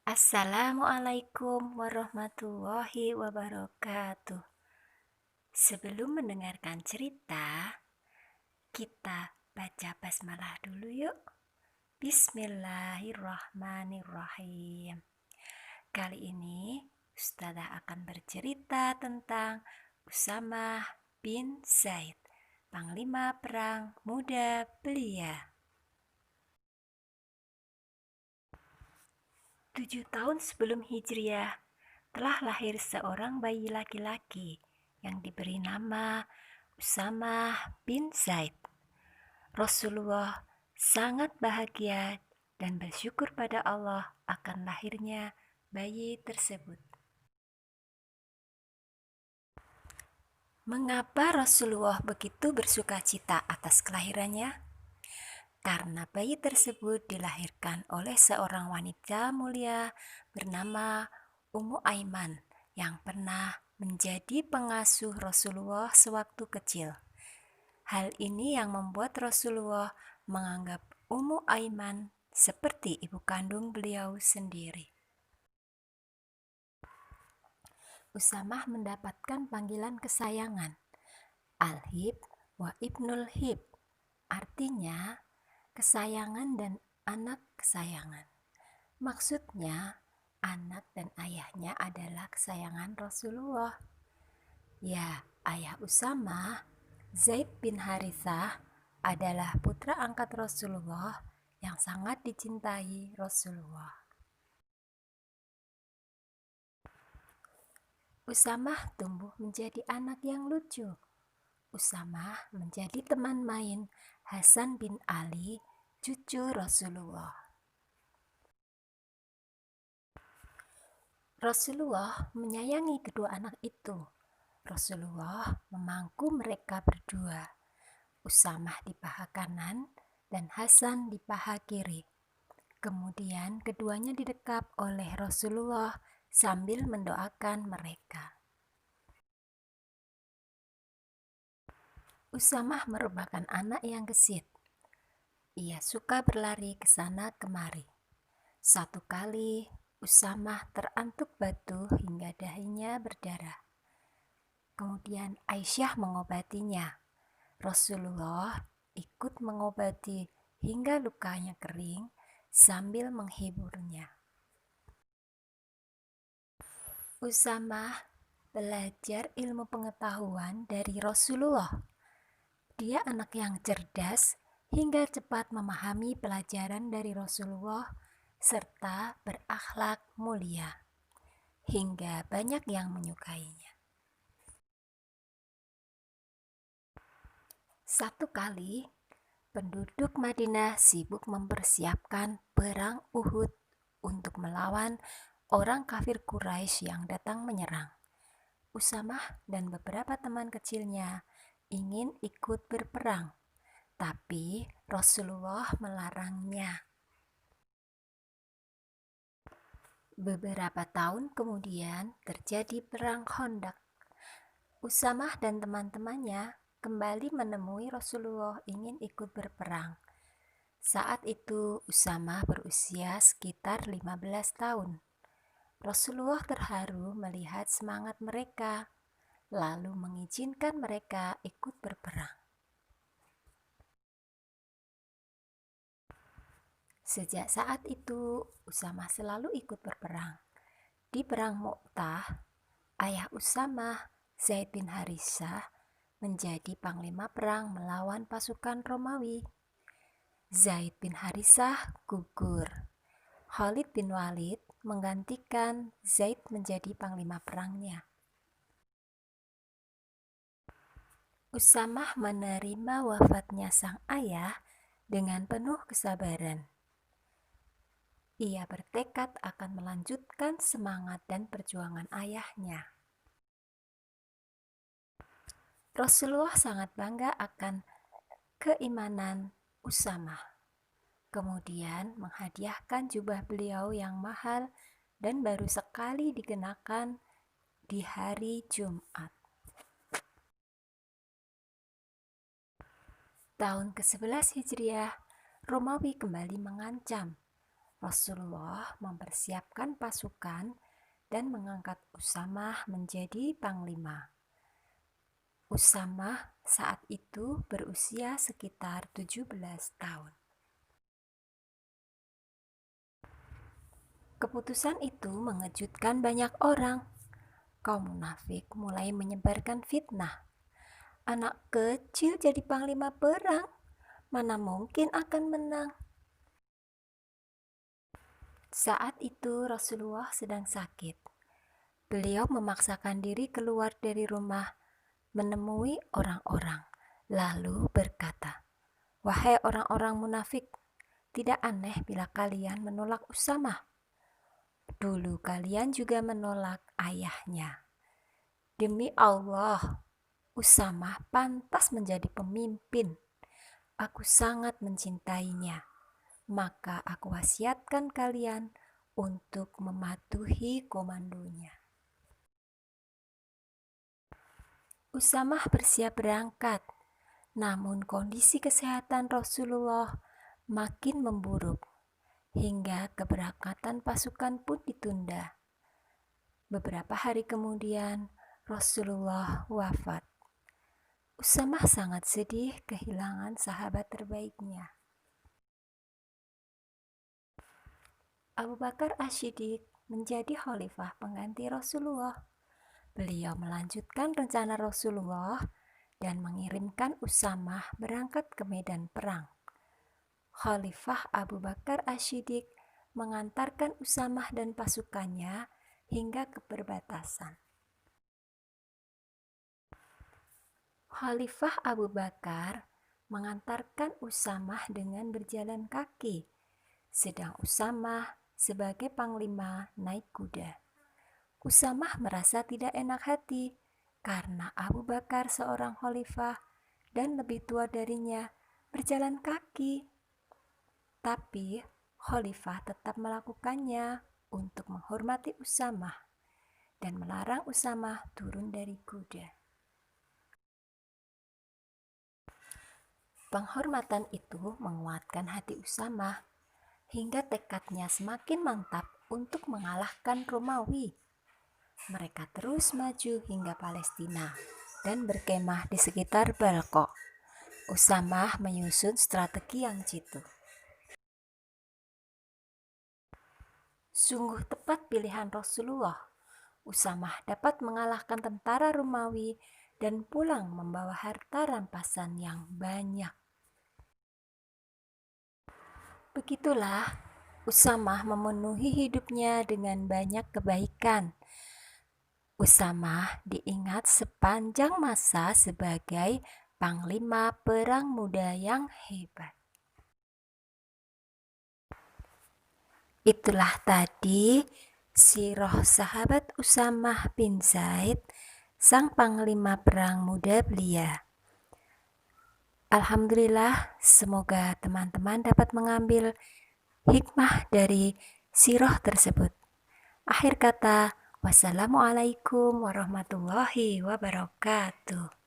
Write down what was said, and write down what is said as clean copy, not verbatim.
Assalamualaikum warahmatullahi wabarakatuh. Sebelum mendengarkan cerita, kita baca basmalah dulu yuk. Bismillahirrahmanirrahim. Kali ini Ustazah akan bercerita tentang Usamah bin Zaid, Panglima Perang Muda Belia. 7 tahun sebelum Hijriah, telah lahir seorang bayi laki-laki yang diberi nama Usamah bin Zaid. Rasulullah sangat bahagia dan bersyukur pada Allah akan lahirnya bayi tersebut. Mengapa Rasulullah begitu bersukacita atas kelahirannya? Karena bayi tersebut dilahirkan oleh seorang wanita mulia bernama Ummu Aiman yang pernah menjadi pengasuh Rasulullah sewaktu kecil. Hal ini yang membuat Rasulullah menganggap Ummu Aiman seperti ibu kandung beliau sendiri. Usamah mendapatkan panggilan kesayangan, Al-Hib wa Ibnul Hib, artinya kesayangan dan anak kesayangan. Maksudnya, anak dan ayahnya adalah kesayangan Rasulullah. Ya, ayah Usamah, Zaid bin Harithah, adalah putra angkat Rasulullah yang sangat dicintai Rasulullah. Usamah tumbuh menjadi anak yang lucu. Usamah menjadi teman main Hasan bin Ali, cucu Rasulullah. Rasulullah menyayangi kedua anak itu. Rasulullah memangku mereka berdua, Usamah di paha kanan dan Hasan di paha kiri. Kemudian keduanya didekap oleh Rasulullah sambil mendoakan mereka. Usamah merupakan anak yang gesit. Ia suka berlari ke sana kemari. Satu kali, Usamah terantuk batu hingga dahinya berdarah. Kemudian Aisyah mengobatinya. Rasulullah ikut mengobati hingga lukanya kering sambil menghiburnya. Usamah belajar ilmu pengetahuan dari Rasulullah. Dia anak yang cerdas hingga cepat memahami pelajaran dari Rasulullah serta berakhlak mulia, hingga banyak yang menyukainya. Satu kali, penduduk Madinah sibuk mempersiapkan perang Uhud untuk melawan orang kafir Quraisy yang datang menyerang. Usamah dan beberapa teman kecilnya ingin ikut berperang, tapi Rasulullah melarangnya. Beberapa tahun kemudian terjadi perang Khandaq. Usamah dan teman-temannya kembali menemui Rasulullah ingin ikut berperang. Saat itu Usamah berusia sekitar 15 tahun. Rasulullah terharu melihat semangat mereka, lalu mengizinkan mereka ikut berperang. Sejak saat itu, Usamah selalu ikut berperang. Di perang Mu'tah, ayah Usamah, Zaid bin Harithah, menjadi panglima perang melawan pasukan Romawi. Zaid bin Harithah gugur. Khalid bin Walid menggantikan Zaid menjadi panglima perangnya. Usamah menerima wafatnya sang ayah dengan penuh kesabaran. Ia bertekad akan melanjutkan semangat dan perjuangan ayahnya. Rasulullah sangat bangga akan keimanan Usamah. Kemudian menghadiahkan jubah beliau yang mahal dan baru sekali dikenakan di hari Jumat. Tahun ke-11 Hijriah, Romawi kembali mengancam. Rasulullah mempersiapkan pasukan dan mengangkat Usamah menjadi panglima. Usamah saat itu berusia sekitar 17 tahun. Keputusan itu mengejutkan banyak orang. Kaum munafik mulai menyebarkan fitnah. Anak kecil jadi panglima perang, mana mungkin akan menang? Saat itu Rasulullah sedang sakit. Beliau memaksakan diri keluar dari rumah, menemui orang-orang, lalu berkata, "Wahai orang-orang munafik, tidak aneh bila kalian menolak Usamah. Dulu kalian juga menolak ayahnya. Demi Allah, Usamah pantas menjadi pemimpin. Aku sangat mencintainya. Maka aku wasiatkan kalian untuk mematuhi komandonya." Usamah bersiap berangkat, namun kondisi kesehatan Rasulullah makin memburuk, hingga keberangkatan pasukan pun ditunda. Beberapa hari kemudian, Rasulullah wafat. Usamah sangat sedih kehilangan sahabat terbaiknya. Abu Bakar As-Siddiq menjadi khalifah pengganti Rasulullah. Beliau melanjutkan rencana Rasulullah dan mengirimkan Usamah berangkat ke medan perang. Khalifah Abu Bakar As-Siddiq mengantarkan Usamah dan pasukannya hingga ke perbatasan. Khalifah Abu Bakar mengantarkan Usamah dengan berjalan kaki, sedang Usamah sebagai panglima naik kuda. Usamah merasa tidak enak hati karena Abu Bakar seorang khalifah dan lebih tua darinya berjalan kaki. Tapi khalifah tetap melakukannya untuk menghormati Usamah dan melarang Usamah turun dari kuda. Penghormatan itu menguatkan hati Usamah hingga tekadnya semakin mantap untuk mengalahkan Romawi. Mereka terus maju hingga Palestina dan berkemah di sekitar Balqa. Usamah menyusun strategi yang jitu. Sungguh tepat pilihan Rasulullah. Usamah dapat mengalahkan tentara Romawi dan pulang membawa harta rampasan yang banyak. Begitulah, Usamah memenuhi hidupnya dengan banyak kebaikan. Usamah diingat sepanjang masa sebagai panglima perang muda yang hebat. Itulah tadi sirah sahabat Usamah bin Zaid, sang panglima perang muda belia. Alhamdulillah, semoga teman-teman dapat mengambil hikmah dari sirah tersebut. Akhir kata, wassalamualaikum warahmatullahi wabarakatuh.